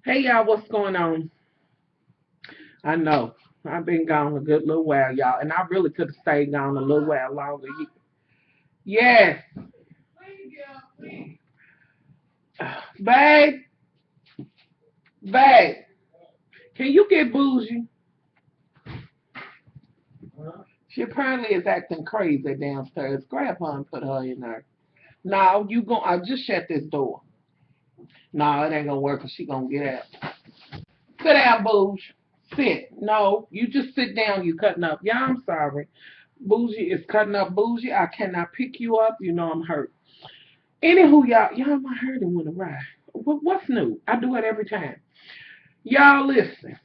Hey y'all, what's going on? I know I've been gone a good little while, y'all, and I really could have stayed gone a little while longer. Yes, babe, babe, can you get bougie? She apparently is acting crazy downstairs. Grab her and put her in there. No, you go. I just shut this door. No, it ain't gonna work. 'Cause she gonna get out. Sit down, bougie. Sit. No, you just sit down. You cutting up. Yeah, I'm sorry. Bougie is cutting up. Bougie, I cannot pick you up. You know I'm hurt. Anywho, y'all, my hurting went awry. What's new? I do it every time. Y'all listen.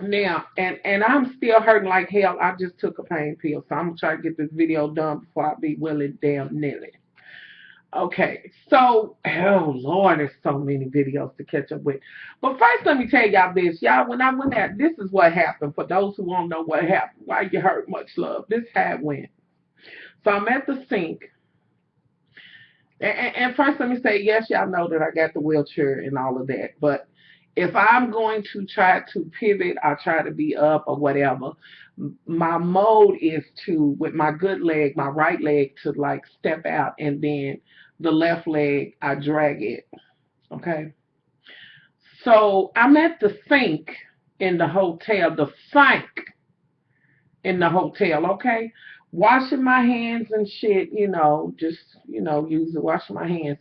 Now, and I'm still hurting like hell. I just took a pain pill, so I'm gonna try to get this video done before I be willing damn nearly. Okay, so oh Lord, there's so many videos to catch up with. But first, let me tell y'all this, y'all. When I went out, this is what happened. For those who won't know what happened, why you hurt, much love. This how it went. So I'm at the sink. And first, let me say, yes, y'all know that I got the wheelchair and all of that. But if I'm going to try to pivot, I try to be up or whatever. My mode is to, with my good leg, my right leg, to like step out, and then the left leg, I drag it. Okay. So I'm at the sink in the hotel, the sink in the hotel, okay? Washing my hands and shit, just, using washing my hands.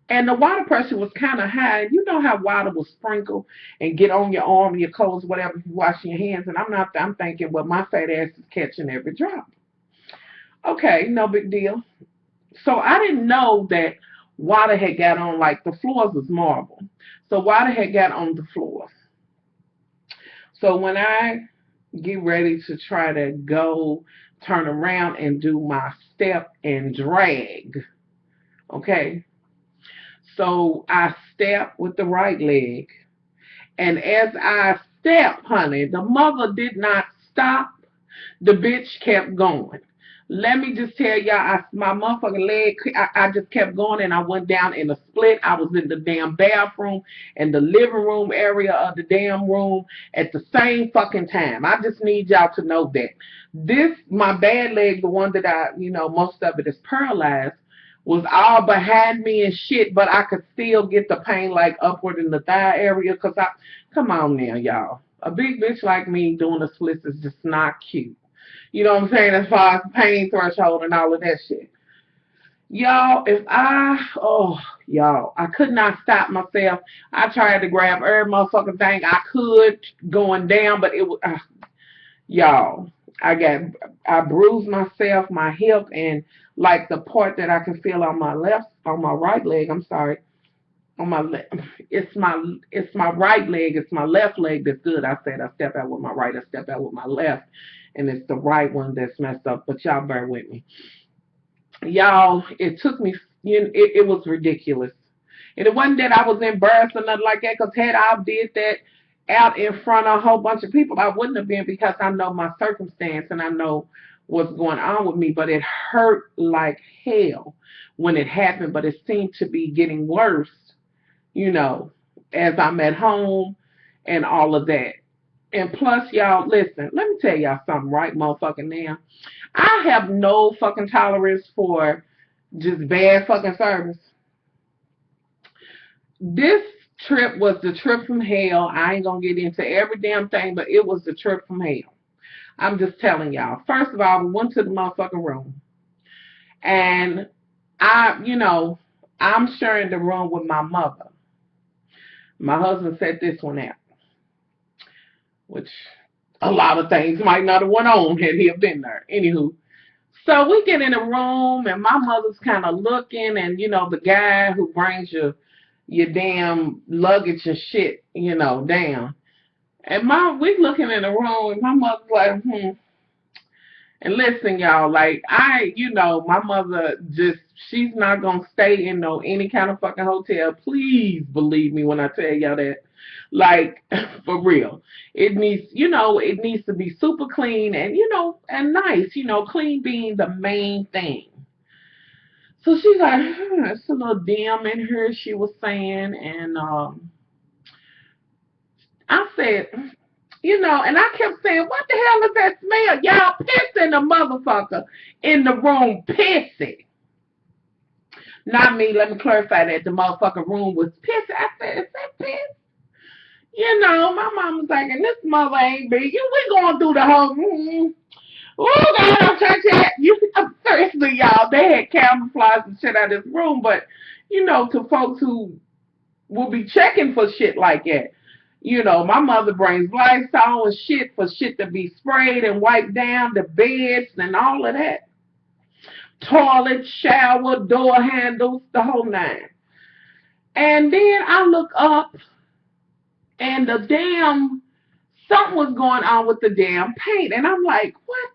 And the water pressure was kind of high. You know how water will sprinkle and get on your arm, your clothes, whatever, if you washing your hands. And I'm thinking, well, my fat ass is catching every drop. Okay, no big deal. So I didn't know that water had got on, like the floors was marble. So water had got on the floor. So when I get ready to try to go turn around and do my step and drag, okay, so I step with the right leg. And as I step, honey, the mother did not stop. The bitch kept going. Let me just tell y'all, my motherfucking leg, I just kept going, and I went down in a split. I was in the damn bathroom and the living room area of the damn room at the same fucking time. I just need y'all to know that. My bad leg, the one that most of it is paralyzed, was all behind me and shit, but I could still get the pain like upward in the thigh area. Come on now, y'all. A big bitch like me doing a split is just not cute. You know what I'm saying? As far as pain threshold and all of that shit. Y'all, I could not stop myself. I tried to grab every motherfucking thing I could going down, but it was, y'all, I bruised myself, my hip, and like the part that I can feel on my right leg, I'm sorry, on my left, it's my right leg, it's my left leg that's good. I said I step out with my right, I step out with my left, and it's the right one that's messed up. But y'all bear with me, y'all. It took me, it was ridiculous, and it wasn't that I was embarrassed or nothing like that. Cause had I did that out in front of a whole bunch of people, I wouldn't have been, because I know my circumstance and I know what's going on with me. But it hurt like hell when it happened. But it seemed to be getting worse, you know, as I'm at home and all of that. And plus, y'all, listen, let me tell y'all something right motherfucking now. I have no fucking tolerance for just bad fucking service. This trip was the trip from hell. I ain't gonna get into every damn thing, but it was the trip from hell. I'm just telling y'all. First of all, we went to the motherfucking room. And I'm sharing the room with my mother. My husband set this one out, which a lot of things might not have went on had he been there. Anywho, so we get in the room, and my mother's kind of looking, and the guy who brings your damn luggage and shit, down. And we looking in the room, and my mother's like, hmm. And listen, y'all, like my mother just, she's not gonna stay in any kind of fucking hotel. Please believe me when I tell y'all that. Like, for real. It needs to be super clean and nice, clean being the main thing. So she's like, it's a little dim in here, she was saying, and I said, and I kept saying, what the hell is that smell? Y'all pissing the motherfucker in the room, pissing. Not me, let me clarify that the motherfucking room was pissing. I said, is that piss? My mom was like, and this mother ain't big. We going through the whole, oh, God, I'm trying to, seriously, y'all, they had camouflage and shit out of this room, but, to folks who will be checking for shit like that. My mother brings Lysol and shit for shit to be sprayed and wiped down, the beds and all of that. Toilet, shower, door handles, the whole nine. And then I look up and something was going on with the damn paint. And I'm like, what?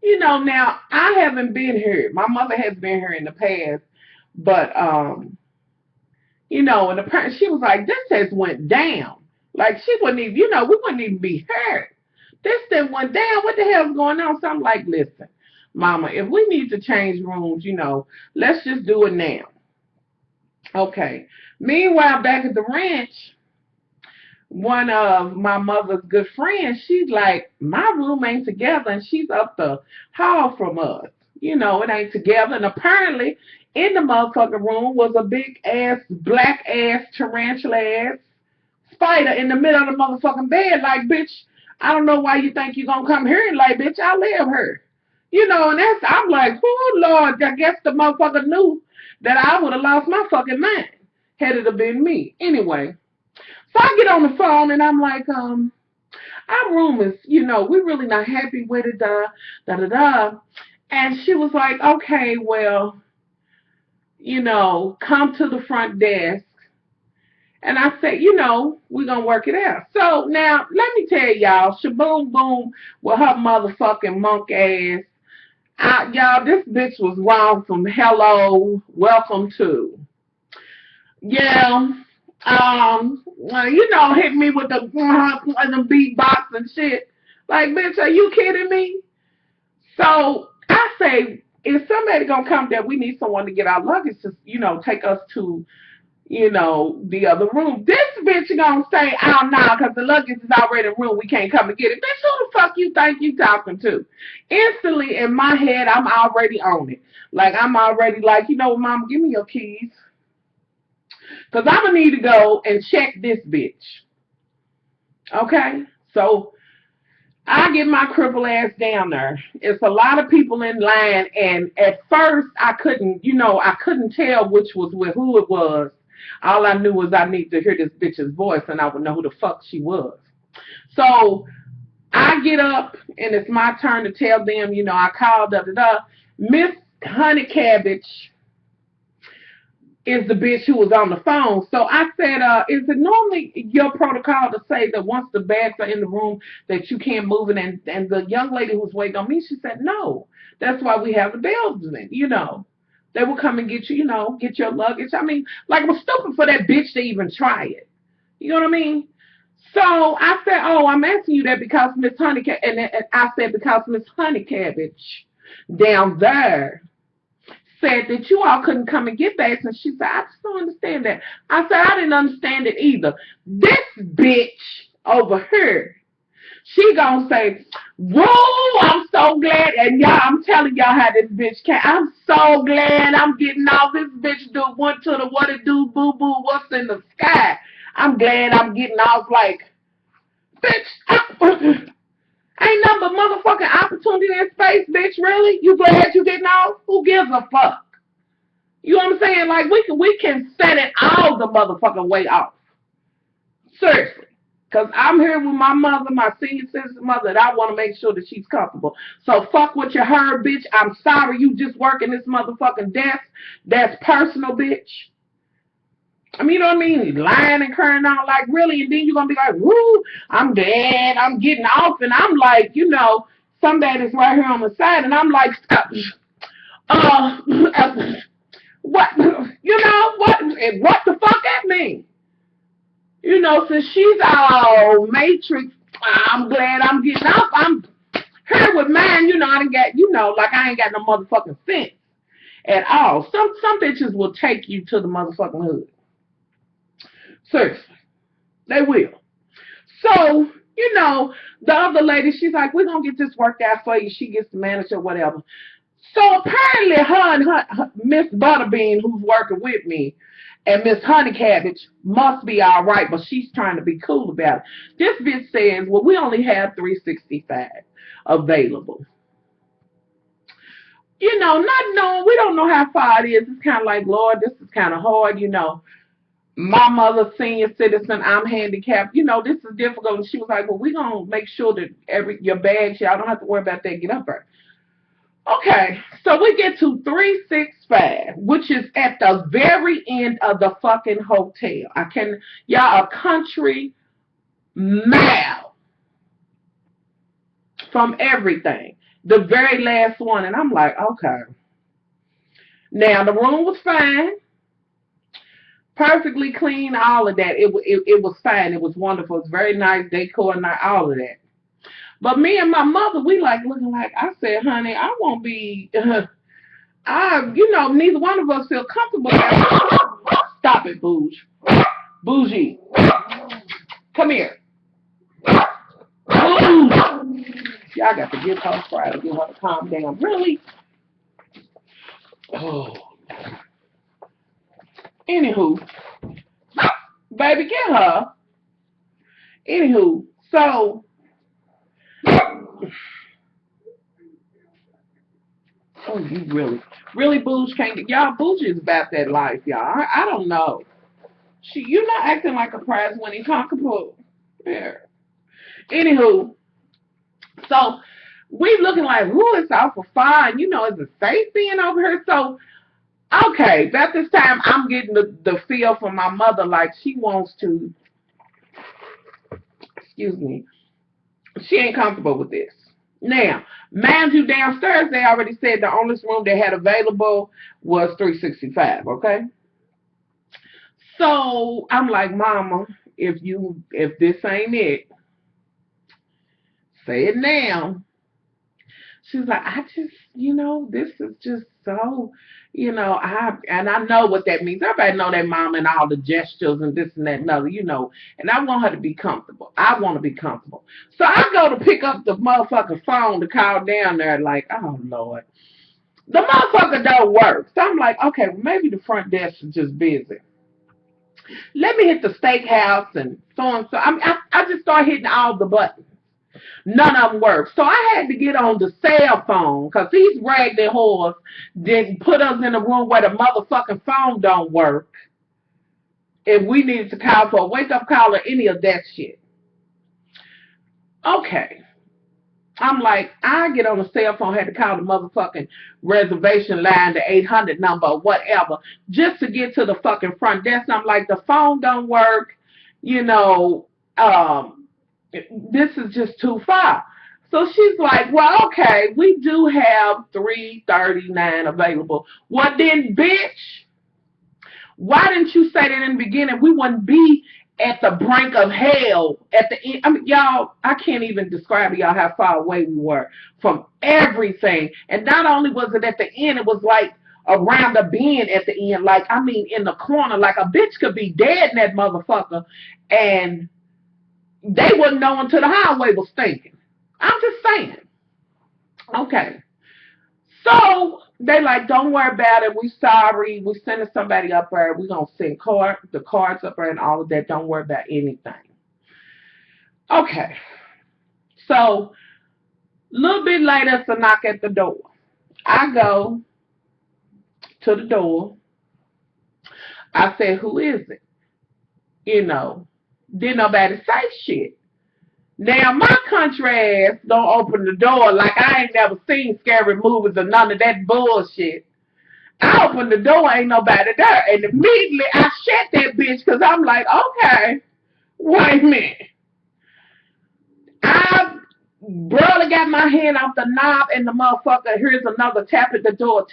Now I haven't been here. My mother has been here in the past, but and apparently she was like, this just went down. Like she wouldn't even, we wouldn't even be hurt. This thing went down. What the hell's going on? So I'm like, listen, Mama, if we need to change rooms, let's just do it now. Okay. Meanwhile, back at the ranch, one of my mother's good friends, she's like, my room ain't together, and she's up the hall from us. It ain't together. And apparently, in the motherfucking room was a big ass, black ass, tarantula ass spider in the middle of the motherfucking bed. Like, bitch, I don't know why you think you're gonna come here and like, bitch, I live here. And I'm like, oh Lord, I guess the motherfucker knew that I would have lost my fucking mind had it have been me. Anyway, so I get on the phone and I'm like, our room is, we're really not happy with it, da. And she was like, okay, well, come to the front desk. And I said, we're going to work it out. So now, let me tell y'all, shaboom boom with her motherfucking monk ass. Y'all, this bitch was wrong from hello, welcome to. Yeah. Hit me with the beatbox and shit. Like, bitch, are you kidding me? So I say, if somebody gonna come there, we need someone to get our luggage to, take us to, the other room. This bitch gonna say, oh no, because the luggage is already in the room, we can't come and get it. Bitch, who the fuck you think you talking to? Instantly in my head, I'm already on it. Like, I'm already like, Mom, give me your keys. Because I'm going to need to go and check this bitch. Okay? So I get my cripple ass down there. It's a lot of people in line. And at first, I couldn't tell which was with who it was. All I knew was I needed to hear this bitch's voice and I would know who the fuck she was. So I get up and it's my turn to tell them, I called Miss Honey Cabbage is the bitch who was on the phone. So I said, is it normally your protocol to say that once the bags are in the room that you can't move it? And the young lady who was waiting on me, she said, no. That's why we have the bellsmen, They will come and get you, get your luggage. I mean, like, it was stupid for that bitch to even try it. You know what I mean? So I said, oh, I'm asking you that because Miss Honey, and I said, because Miss Honey Cabbage down there said that you all couldn't come and get bags. And she said, I just don't understand that. I said, I didn't understand it either. This bitch over here, she gonna say, whoa, I'm so glad. And y'all, I'm telling y'all how this bitch came. I'm so glad I'm getting off. This bitch went to the what it do, boo boo, what's in the sky. I'm glad I'm getting off. Like, bitch, ain't nothing but motherfucking opportunity in space, bitch. Really? You glad you getting off? Who gives a fuck? You know what I'm saying? Like, we can set it all the motherfucking way off. Seriously. Because I'm here with my mother, my senior citizen mother, and I want to make sure that she's comfortable. So fuck what you heard, bitch. I'm sorry you just working this motherfucking desk. That's personal, bitch. I mean, you know what I mean? Lying and crying out, like, really? And then you're going to be like, woo, I'm glad I'm getting off. And I'm like, somebody's right here on the side. And I'm like, what? What the fuck that mean? Since she's all matrix, I'm glad I'm getting off. I'm here with mine, I didn't get, like I ain't got no motherfucking sense at all. Some bitches will take you to the motherfucking hood. Seriously. They will. So, the other lady, she's like, we're going to get this worked out for you. She gets the manager, whatever. So apparently her and Miss Butterbean, who's working with me, and Miss Honey Cabbage must be all right, but she's trying to be cool about it. This bitch says, well, we only have 365 available. Not knowing, we don't know how far it is. It's kind of like, Lord, this is kind of hard. My mother's senior citizen, I'm handicapped. This is difficult. And she was like, well, we're going to make sure that your bags, y'all don't have to worry about that. Get up there. Okay, so we get to 365, which is at the very end of the fucking hotel. Y'all, a country mile from everything. The very last one. And I'm like, okay. Now, the room was fine. Perfectly clean, all of that. It was fine. It was wonderful. It was very nice decor and all of that. But me and my mother, we like looking like, I said, honey, I won't be, neither one of us feel comfortable. Stop it, Bougie. Bougie. Come here. Bougie. Y'all got to give her Friday, get her to calm down. Really? Oh. Anywho, baby, get her. Anywho, so, oh, you really, Bougie can't get, y'all, Bougie is about that life, y'all. I don't know. You're not acting like a prize winning cockapoo. There. Anywho, so we looking like, ooh, it's awful fine. Is it safe being over here? So, okay, about this time, I'm getting the feel from my mother like she wants to, excuse me, she ain't comfortable with this. Now, mind you, downstairs, they already said the only room they had available was 365, okay? So, I'm like, Mama, if this ain't it, say it now. She's like, I just, this is just so, and I know what that means. Everybody know that mom and all the gestures and this and that and other, and I want her to be comfortable. I want to be comfortable. So I go to pick up the motherfucking phone to call down there like, oh, Lord. The motherfucker don't work. So I'm like, okay, well, maybe the front desk is just busy. Let me hit the steakhouse and so on. So I just start hitting all the buttons. None of them worked. So I had to get on the cell phone because these raggedy whores didn't put us in a room where the motherfucking phone don't work if we needed to call for a wake-up call or any of that shit. Okay. I'm like, I get on the cell phone, had to call the motherfucking reservation line, the 800 number or whatever, just to get to the fucking front desk. I'm like, the phone don't work, this is just too far. So she's like, well, okay, we do have 339 available. Well, then, bitch, why didn't you say that in the beginning? We wouldn't be at the brink of hell at the end. I mean, y'all, I can't even describe to y'all how far away we were from everything. And not only was it at the end, it was like around the bend at the end. Like, I mean, in the corner, like a bitch could be dead in that motherfucker. And they wouldn't know until the highway was thinking. I'm just saying. Okay. So they like, don't worry about it. We sorry. We sending somebody up there. We're gonna send the cards up there and all of that. Don't worry about anything. Okay. So a little bit later, it's a knock at the door. I go to the door. I said, who is it? Didn't nobody say shit. Now, my country ass don't open the door like I ain't never seen scary movies or none of that bullshit. I open the door, ain't nobody there. And immediately I shut that bitch because I'm like, okay, wait a minute. I barely got my hand off the knob and the motherfucker, here's another tap at the door.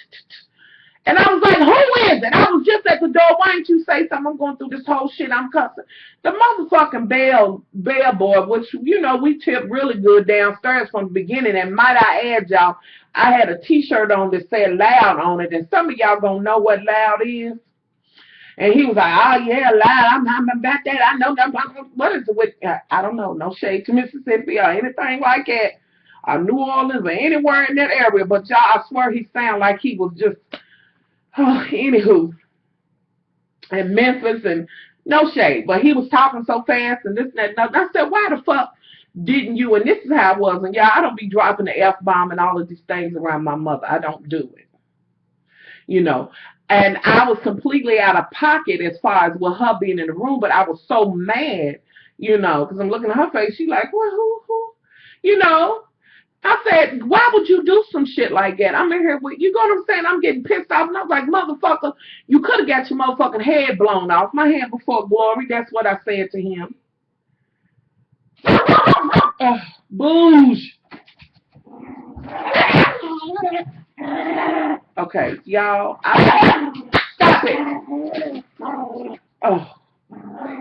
And I was like, who is it? I was just at the door. Why didn't you say something? I'm going through this whole shit. I'm cussing. The motherfucking bellboy, which, we tipped really good downstairs from the beginning. And might I add, y'all, I had a t-shirt on that said loud on it. And some of y'all gonna know what loud is. And he was like, oh, yeah, I'm about that. I know that. What is it with, I don't know, no shade to Mississippi or anything like that, or New Orleans or anywhere in that area. But y'all, I swear he sounded like he was just, anywho, in Memphis and no shade. But he was talking so fast and this and that. And I said, why the fuck didn't you? And this is how it was. And y'all, I don't be dropping the F-bomb and all of these things around my mother. I don't do it. You know, and I was completely out of pocket as far as with her being in the room, but I was so mad, you know, because I'm looking at her face. She like, well, who, you know? I said, why would you do some shit like that? I'm in here with you. Know what I'm saying? I'm getting pissed off, and I was like, motherfucker, you could have got your motherfucking head blown off. My hand before glory. That's what I said to him. Boosh. Okay, y'all. Stop it. Oh.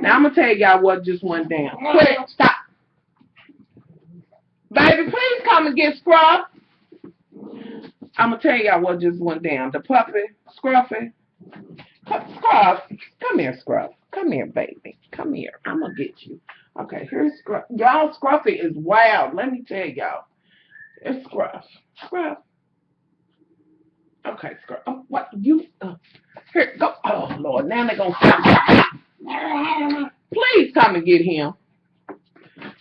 Now I'm gonna tell y'all what just went down. Quick, stop. Baby, please come and get Scruff. I'm gonna tell y'all what just went down. The puppy, Scruffy. Scruff, come here, Scruff. Come here, baby. Come here. I'm gonna get you. Okay, here's Scruff. Y'all, Scruffy is wild. Let me tell y'all. It's Scruff. Scruff. Okay, Scruff. Oh, what you? Here, go. Oh Lord, now they're gonna stop. Please come and get him,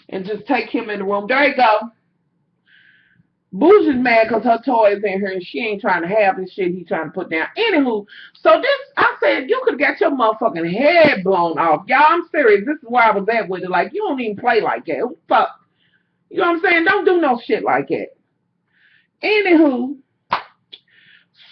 and just take him in the room. There you go. Booge is mad because her toy is in here and she ain't trying to have this shit he trying to put down. Anywho, so this, I said, you could get your motherfucking head blown off. Y'all, I'm serious. This is where I was at with it. Like, you don't even play like that. Who fuck? You know what I'm saying? Don't do no shit like that. Anywho,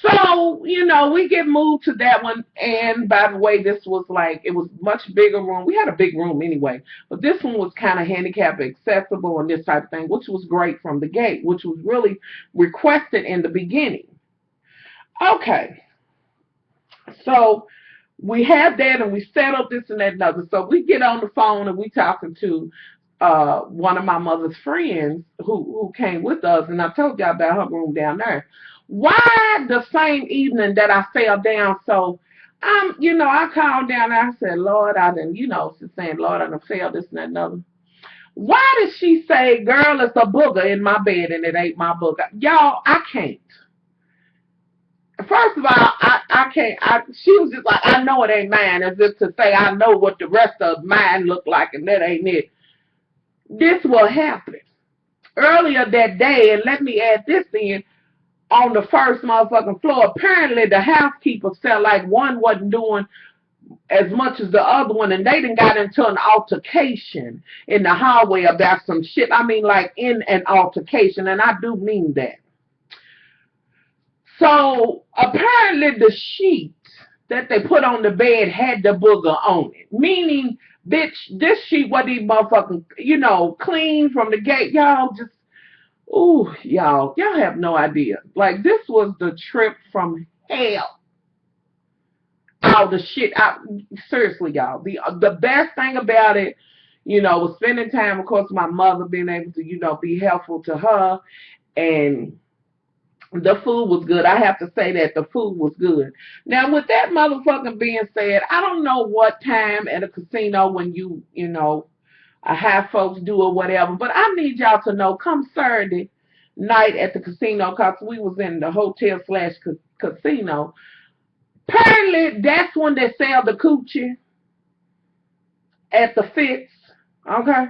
so, you know, we get moved to that one. And by the way, this was like, it was much bigger room. We had a big room anyway. But this one was kind of handicap accessible and this type of thing, which was great from the gate, which was really requested in the beginning. Okay. So we had that and we set up this and that and other. So we get on the phone and we talking to one of my mother's friends who came with us. And I told y'all about her room down there. Why the same evening that I fell down? So you know, I called down and I said, Lord, I didn't, you know, she's saying, Lord, I done failed this and that and other. Why did she say, girl, it's a booger in my bed and it ain't my booger? Y'all, I can't. First of all, I can't. She was just like, I know it ain't mine, as if to say I know what the rest of mine look like and that ain't it. This will happen. Earlier that day, and let me add this in, on the first motherfucking floor, apparently the housekeeper felt like one wasn't doing as much as the other one, and they done got into an altercation in the hallway about some shit. I mean, like in an altercation, and I do mean that. So apparently the sheet that they put on the bed had the booger on it, meaning, bitch, this sheet wasn't even motherfucking, you know, clean from the gate. Y'all just, ooh, y'all have no idea. Like, this was the trip from hell. All the shit out. Seriously, y'all. The best thing about it, you know, was spending time, of course, my mother being able to, you know, be helpful to her, and the food was good. I have to say that the food was good. Now, with that motherfucking being said, I don't know what time at a casino when you know, have folks do or whatever, but I need y'all to know, come Saturday night at the casino, because we was in the hotel / casino. Apparently, that's when they sell the coochie at the Fitz, okay?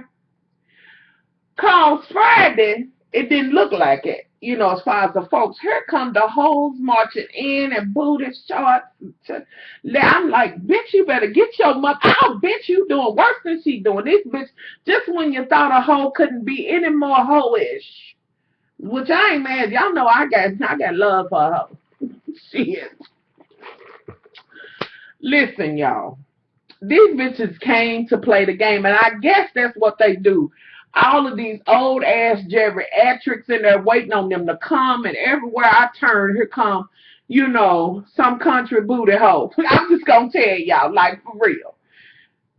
Cause Friday, it didn't look like it, you know, as far as the folks. Here come the hoes marching in and booty shorts. I'm like, bitch, you better get your mother. Oh, bitch, you doing worse than she doing. This bitch, just when you thought a hoe couldn't be any more hoe-ish, which I ain't mad. Y'all know I got love for her. Shit. Listen, y'all. These bitches came to play the game, and I guess that's what they do. All of these old ass geriatrics in there waiting on them to come, and everywhere I turn, here come, you know, some country booty hoe. I'm just gonna tell y'all, like, for real.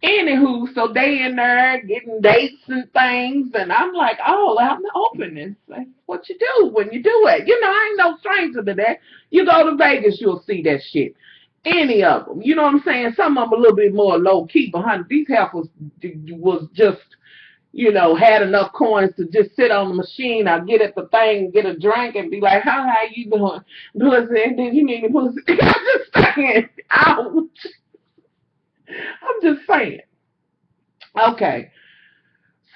Anywho, so they in there getting dates and things, and I'm like, oh, I'm opening. Like, what you do when you do it? You know, I ain't no stranger to that. You go to Vegas, you'll see that shit. Any of them. You know what I'm saying? Some of them a little bit more low key, but honey, these heifers was just, had enough coins to just sit on the machine or get at the thing, get a drink, and be like, how you doing? Pussy, and then you need a pussy. I'm just saying. Ouch. I'm just saying. Okay.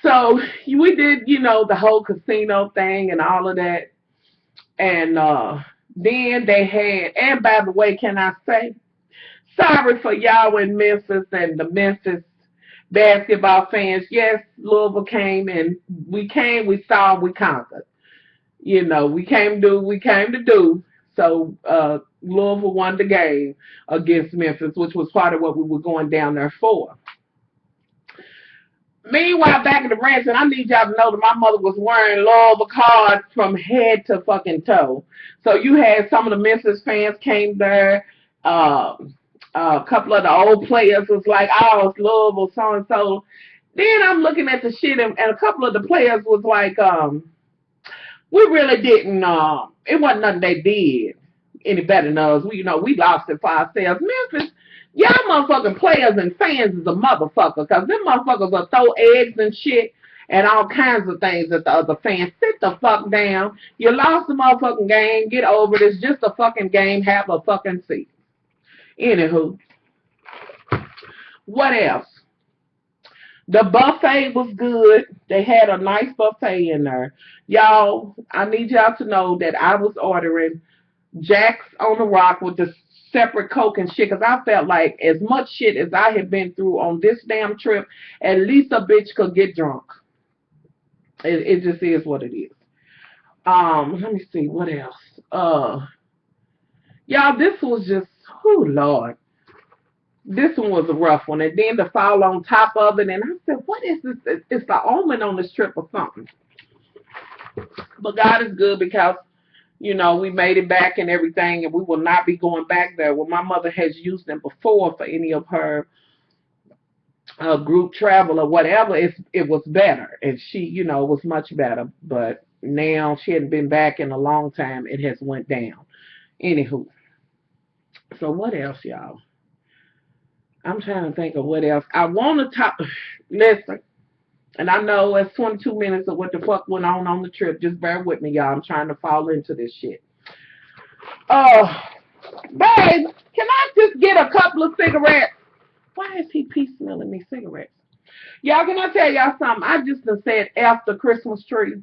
So we did, the whole casino thing and all of that. And then they had, and by the way, can I say, sorry for y'all in Memphis and the Memphis basketball fans. Yes, Louisville came and we saw, we conquered. We came to do. So Louisville won the game against Memphis, which was part of what we were going down there for. Meanwhile, back in the ranch, and I need y'all to know that my mother was wearing Louisville cards from head to fucking toe. So you had some of the Memphis fans came there. Uh, a couple of the old players was like, oh, it's Louisville, so and so. Then I'm looking at the shit, and a couple of the players was like, we really didn't. It wasn't nothing they did any better than us. We lost it for ourselves. Memphis, y'all motherfucking players and fans is a motherfucker, because them motherfuckers will throw eggs and shit and all kinds of things at the other fans. Sit the fuck down. You lost the motherfucking game. Get over it. It's just a fucking game. Have a fucking seat. Anywho, what else? The buffet was good. They had a nice buffet in there. Y'all, I need y'all to know that I was ordering Jack's on the Rock with the separate Coke and shit, because I felt like as much shit as I had been through on this damn trip, at least a bitch could get drunk. It just is what it is. Let me see, what else? Y'all, this was just, oh Lord. This one was a rough one. And then to fall on top of it, and I said, what is this? It's the omen on this trip or something. But God is good, because we made it back and everything, and we will not be going back there. Well, my mother has used them before for any of her group travel or whatever. It was better, and she, was much better. But now she hadn't been back in a long time. It has went down. Anywho, so what else, y'all? I'm trying to think of what else. I want to talk. Listen, and I know it's 22 minutes of what the fuck went on the trip. Just bear with me, y'all. I'm trying to fall into this shit. Babe, can I just get a couple of cigarettes? Why is he piecemealing me cigarettes? Y'all, can I tell y'all something? I just done said after Christmas tree.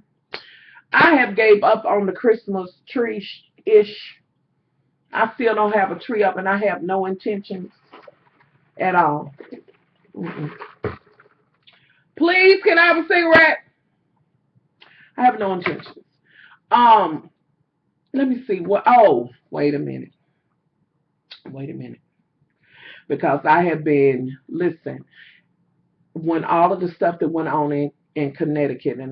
I have gave up on the Christmas tree-ish. I still don't have a tree up, and I have no intentions at all. Mm-mm. Please, can I have a cigarette? I have no intentions. Let me see what. Oh, wait a minute. Because I have been, listen, when all of the stuff that went on in Connecticut, and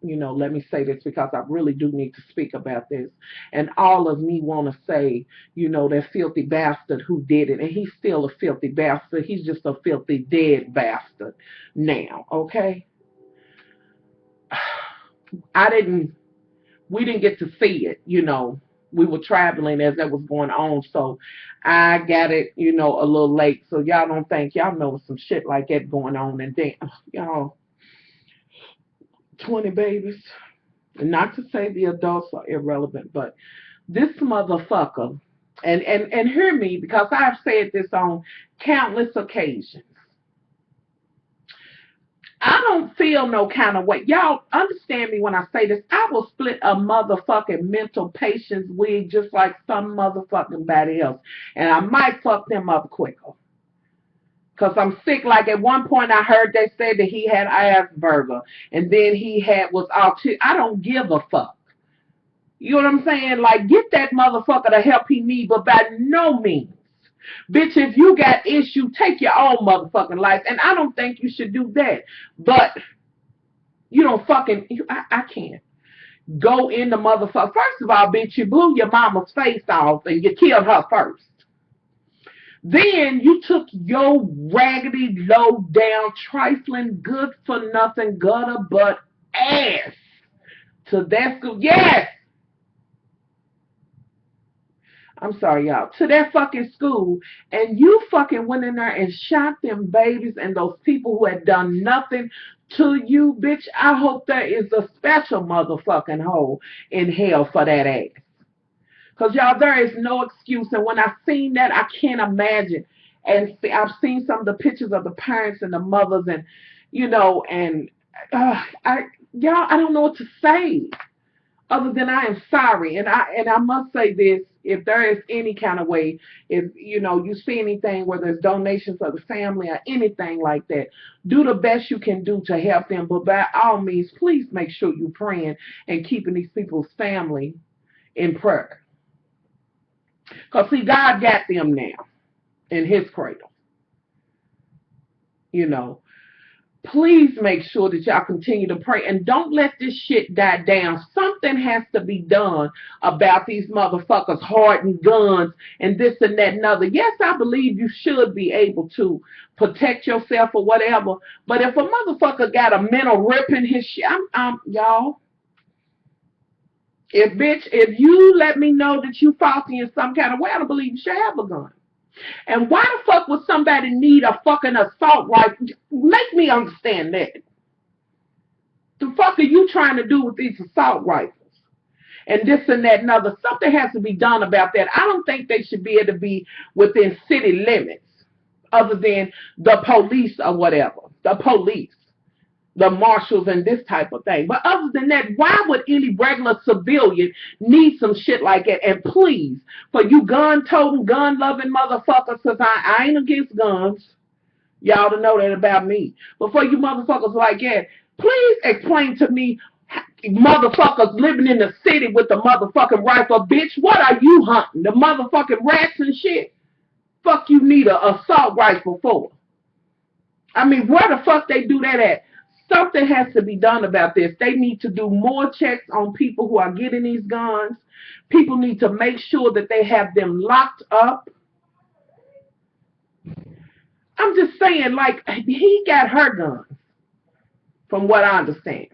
let me say this, because I really do need to speak about this, and all of me want to say, that filthy bastard who did it, and he's still a filthy bastard. He's just a filthy dead bastard now, okay? We didn't get to see it, we were traveling as that was going on, so I got it, a little late. So y'all don't think, y'all know some shit like that going on, and then y'all 20 babies. Not to say the adults are irrelevant, but this motherfucker, and hear me, because I've said this on countless occasions. I don't feel no kind of way. Y'all understand me when I say this. I will split a motherfucking mental patience wig just like some motherfucking body else. And I might fuck them up quicker. Because I'm sick. Like at one point I heard they said that he had Asperger. And then he was autistic. I don't give a fuck. You know what I'm saying? Like, get that motherfucker the help he need, but by no means. Bitch, if you got issue, take your own motherfucking life. And I don't think you should do that. But you don't I can't. Go in the motherfucker. First of all, bitch, you blew your mama's face off and you killed her first. Then you took your raggedy, low down, trifling, good for nothing, gutter butt ass to that school. Yes! I'm sorry, y'all, to that fucking school, and you fucking went in there and shot them babies and those people who had done nothing to you, bitch. I hope there is a special motherfucking hole in hell for that ass. Cause y'all, there is no excuse. And when I seen that, I can't imagine. And I've seen some of the pictures of the parents and the mothers, and and I y'all, I don't know what to say other than I am sorry. And I must say this: if there is any kind of way, if you see anything where there's donations for the family or anything like that, do the best you can do to help them. But by all means, please make sure you're praying and keeping these people's family in prayer. Because, see, God got them now in his cradle. You know, please make sure that y'all continue to pray and don't let this shit die down. Something has to be done about these motherfuckers hoarding guns and this and that and other. Yes, I believe you should be able to protect yourself or whatever, but if a motherfucker got a mental rip in his shit, y'all, if you let me know that you faulty in some kind of way, I don't believe you should have a gun. And why the fuck would somebody need a fucking assault rifle? Make me understand that. The fuck are you trying to do with these assault rifles? And this and that and other. Something has to be done about that. I don't think they should be able to be within city limits other than the police or whatever. The police, the marshals and this type of thing. But other than that, why would any regular civilian need some shit like that? And please, for you gun-toting, gun-loving motherfuckers, because I ain't against guns. Y'all to know that about me. But for you motherfuckers like that, please explain to me, motherfuckers living in the city with the motherfucking rifle, bitch, what are you hunting? The motherfucking rats and shit? Fuck you need a assault rifle for? I mean, where the fuck they do that at? Something has to be done about this. They need to do more checks on people who are getting these guns. People need to make sure that they have them locked up. I'm just saying, like, he got her guns, from what I understand.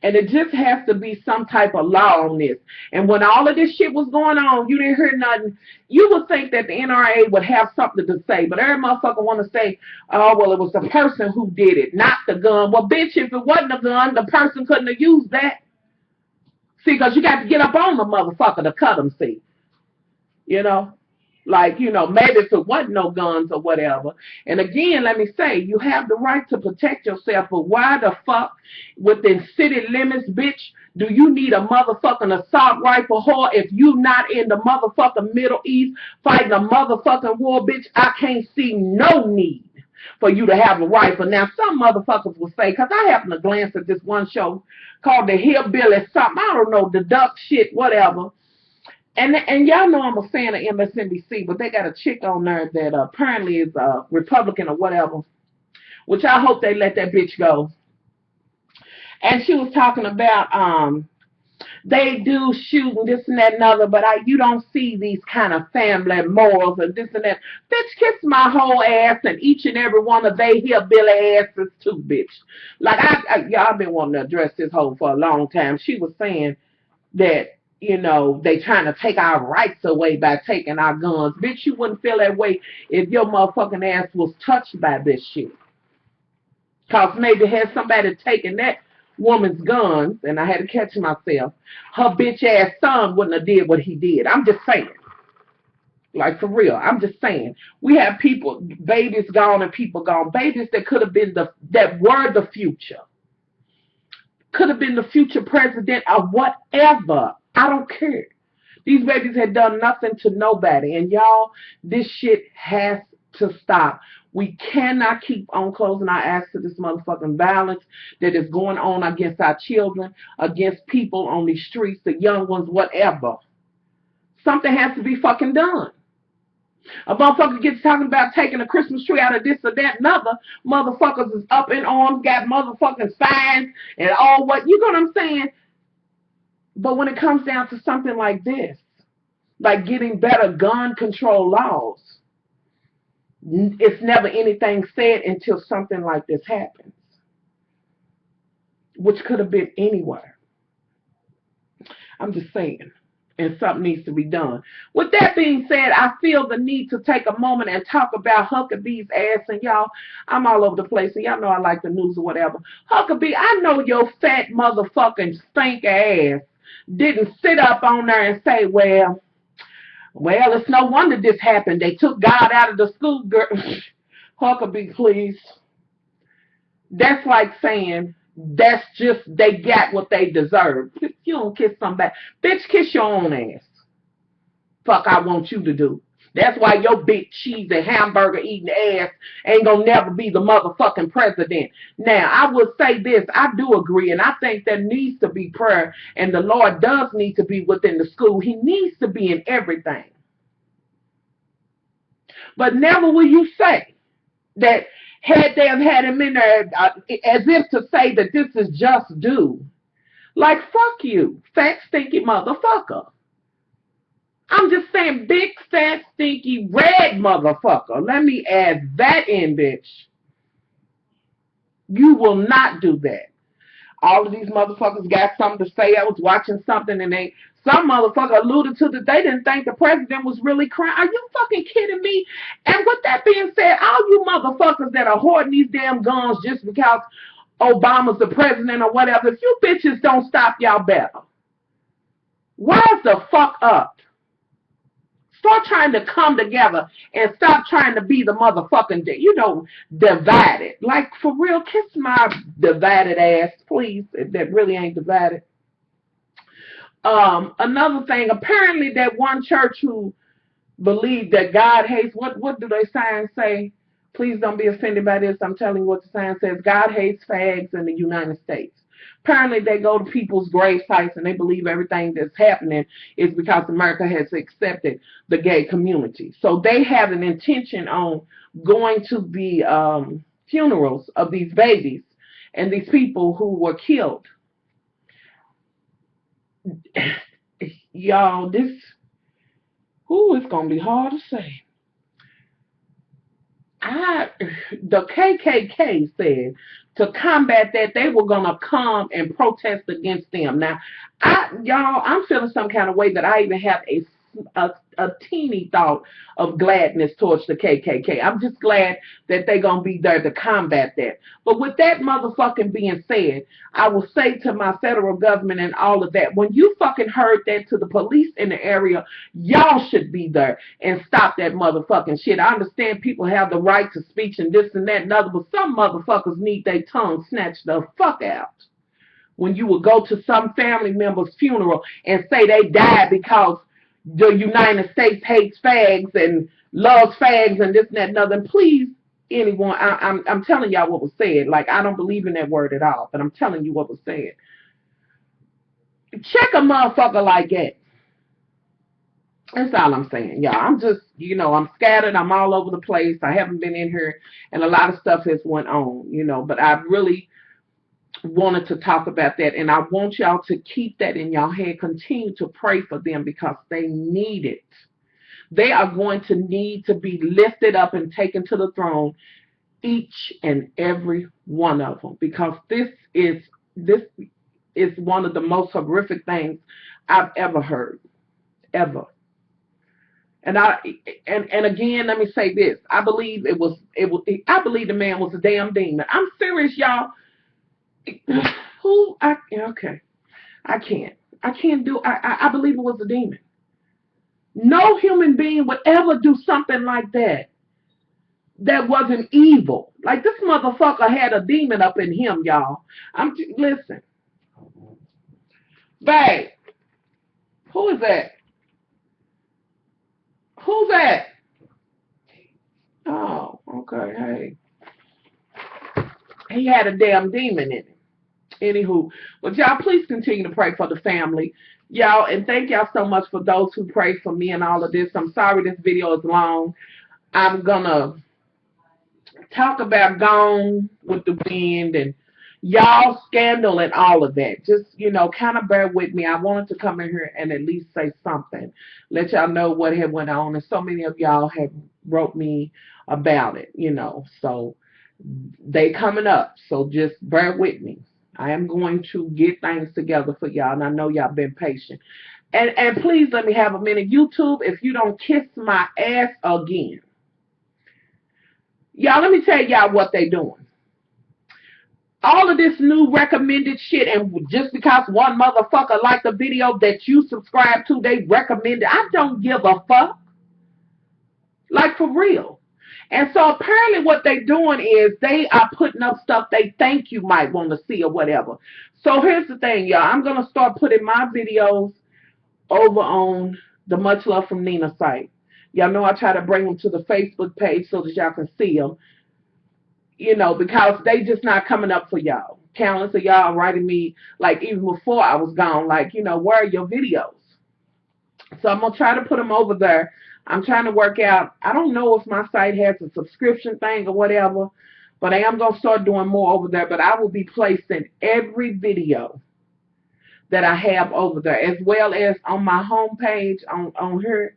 And it just has to be some type of law on this. And when all of this shit was going on, you didn't hear nothing. You would think that the NRA would have something to say. But every motherfucker want to say, oh, well, it was the person who did it, not the gun. Well, bitch, if it wasn't a gun, the person couldn't have used that. See, because you got to get up on the motherfucker to cut them, see. You know? Like, maybe if it wasn't no guns or whatever. And again, let me say, you have the right to protect yourself, but why the fuck, within city limits, bitch, do you need a motherfucking assault rifle whore if you not in the motherfucking Middle East fighting a motherfucking war, bitch? I can't see no need for you to have a rifle. Now, some motherfuckers will say, because I happened to glance at this one show called The Hillbilly something, I don't know, the duck shit, whatever. And y'all know I'm a fan of MSNBC, but they got a chick on there that apparently is a Republican or whatever, which I hope they let that bitch go. And she was talking about they do shooting this and that and other, but you don't see these kind of family morals and this and that. Bitch, kiss my whole ass and each and every one of they hillbilly asses too, bitch. Like I've been wanting to address this whole for a long time. She was saying that they trying to take our rights away by taking our guns. Bitch, you wouldn't feel that way if your motherfucking ass was touched by this shit. Because maybe had somebody taken that woman's guns, and I had to catch myself, her bitch ass son wouldn't have did what he did. I'm just saying. Like, for real. I'm just saying. We have people, babies gone and people gone. Babies that could have been that were the future. Could have been the future president or whatever. I don't care. These babies had done nothing to nobody. And y'all, this shit has to stop. We cannot keep on closing our eyes to this motherfucking violence that is going on against our children, against people on these streets, the young ones, whatever. Something has to be fucking done. A motherfucker gets talking about taking a Christmas tree out of this or that and other. Motherfuckers is up in arms, got motherfucking signs and all what. You know what I'm saying? But when it comes down to something like this, like getting better gun control laws, it's never anything said until something like this happens, which could have been anywhere. I'm just saying. and something needs to be done. With that being said, I feel the need to take a moment and talk about Huckabee's ass. And y'all, I'm all over the place, and y'all know I like the news or whatever. Huckabee, I know your fat motherfucking stink ass didn't sit up on there and say, well, it's no wonder this happened. They took God out of the school. Girl. Huckabee, please. That's like saying that's just they got what they deserve. If you don't kiss somebody, bitch, kiss your own ass. Fuck, I want you to do. That's why your big cheesy hamburger eating ass ain't gonna never be the motherfucking president. Now, I will say this, I do agree, and I think there needs to be prayer, and the Lord does need to be within the school. He needs to be in everything. But never will you say that had they have had him in there as if to say that this is just due. Like, fuck you, fat, stinky motherfucker. I'm just saying, big, fat, stinky, red motherfucker. Let me add that in, bitch. You will not do that. All of these motherfuckers got something to say. I was watching something and some motherfucker alluded to that they didn't think the president was really crying. Are you fucking kidding me? And with that being said, all you motherfuckers that are hoarding these damn guns just because Obama's the president or whatever, if you bitches don't stop, y'all better. Rise the fuck up. Start trying to come together and stop trying to be the motherfucking, divided. Like, for real, kiss my divided ass, please. That really ain't divided. Another thing, apparently that one church who believed that God hates, what do they signs say? Please don't be offended by this. I'm telling you what the sign says. God hates fags in the United States. Apparently they go to people's grave sites and they believe everything that's happening is because America has accepted the gay community. So they have an intention on going to the funerals of these babies and these people who were killed. Y'all, it's gonna be hard to say. The KKK said to combat that they were gonna come and protest against them. Now, I'm feeling some kind of way that I even have a teeny thought of gladness towards the KKK. I'm just glad that they're gonna be there to combat that. But with that motherfucking being said, I will say to my federal government and all of that, when you fucking heard that to the police in the area, y'all should be there and stop that motherfucking shit. I understand people have the right to speech and this and that and other, but some motherfuckers need their tongue snatched the fuck out. When you would go to some family member's funeral and say they died because the United States hates fags and loves fags and this and that and other. And please, anyone, I'm telling y'all what was said. Like, I don't believe in that word at all, but I'm telling you what was said. Check a motherfucker like that. That's all I'm saying, y'all. I'm just, I'm scattered. I'm all over the place. I haven't been in here, and a lot of stuff has went on, but I really wanted to talk about that, and I want y'all to keep that in y'all head. Continue to pray for them because they need it. They are going to need to be lifted up and taken to the throne, each and every one of them, because this is one of the most horrific things I've ever heard, ever. And again, let me say this: I believe I believe the man was a damn demon. I'm serious, y'all. Okay. I can't do. I believe it was a demon. No human being would ever do something like that. That wasn't evil. Like, this motherfucker had a demon up in him, y'all. Listen, babe. Who is that? Who's that? Oh, okay. Hey, he had a damn demon in him. Anywho, but y'all, please continue to pray for the family. Y'all, and thank y'all so much for those who prayed for me and all of this. I'm sorry this video is long. I'm gonna talk about Gone with the Wind and y'all scandal and all of that. Just, kind of bear with me. I wanted to come in here and at least say something. Let y'all know what had went on. And so many of y'all have wrote me about it, So they coming up. So just bear with me. I am going to get things together for y'all, and I know y'all been patient. And please let me have a minute. YouTube, if you don't kiss my ass again. Y'all, let me tell y'all what they doing. All of this new recommended shit, and just because one motherfucker liked the video that you subscribe to, they recommend it. I don't give a fuck. Like, for real. And so apparently what they doing is they are putting up stuff they think you might want to see or whatever. So here's the thing, y'all. I'm going to start putting my videos over on the Much Love from Nina site. Y'all know I try to bring them to the Facebook page so that y'all can see them. You know, because they just not coming up for y'all. Countless of y'all writing me, like, even before I was gone, like, you know, where are your videos? So I'm going to try to put them over there. I'm trying to work out. I don't know if my site has a subscription thing or whatever, but I am going to start doing more over there. But I will be placing every video that I have over there, as well as on my homepage on here.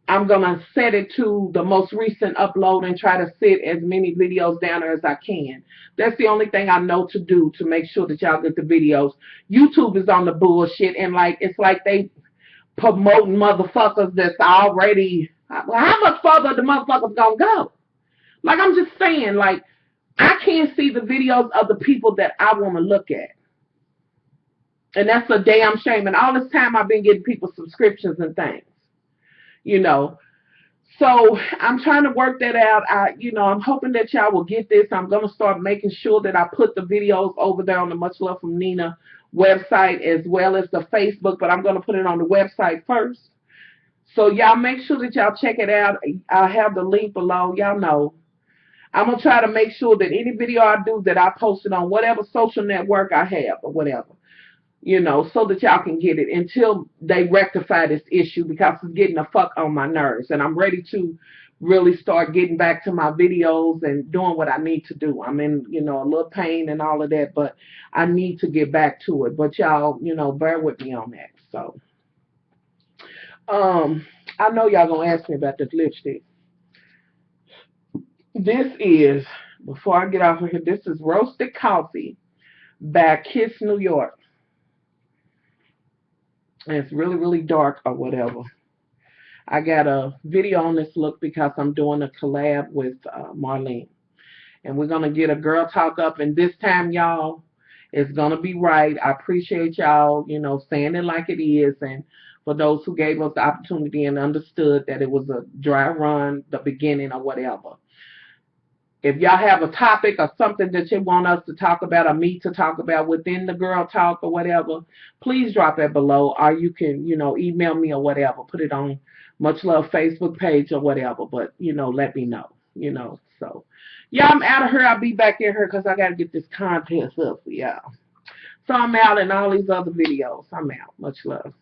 I'm going to set it to the most recent upload and try to sit as many videos down there as I can. That's the only thing I know to do to make sure that y'all get the videos. YouTube is on the bullshit, and like it's like they promoting motherfuckers that's already. How much further the motherfuckers gonna go? Like, I'm just saying, like, I can't see the videos of the people that I want to look at. And that's a damn shame. And all this time I've been getting people subscriptions and things. You know. So I'm trying to work that out. I'm hoping that y'all will get this. I'm gonna start making sure that I put the videos over there on the Much Love from Nina website as well as the Facebook, but I'm gonna put it on the website first. So y'all make sure that y'all check it out. I'll have the link below. Y'all know. I'm gonna try to make sure that any video I do that I post it on whatever social network I have or whatever. So that y'all can get it until they rectify this issue, because it's getting the fuck on my nerves. And I'm ready to really start getting back to my videos and doing what I need to do. I'm in, a little pain and all of that, but I need to get back to it. But y'all, bear with me on that. So, I know y'all gonna ask me about this lipstick. This is, before I get off of here, this is Roasted Coffee by Kiss New York. And it's really, really dark or whatever. I got a video on this look because I'm doing a collab with Marlene. And we're going to get a girl talk up. And this time, y'all, it's going to be right. I appreciate y'all, saying it like it is. And for those who gave us the opportunity and understood that it was a dry run, the beginning or whatever. If y'all have a topic or something that you want us to talk about or me to talk about within the Girl Talk or whatever, please drop it below. Or you can, email me or whatever. Put it on Much Love Facebook page or whatever. But, let me know, So, yeah, I'm out of here. I'll be back in here because I got to get this contest up for y'all. So I'm out in all these other videos. I'm out. Much love.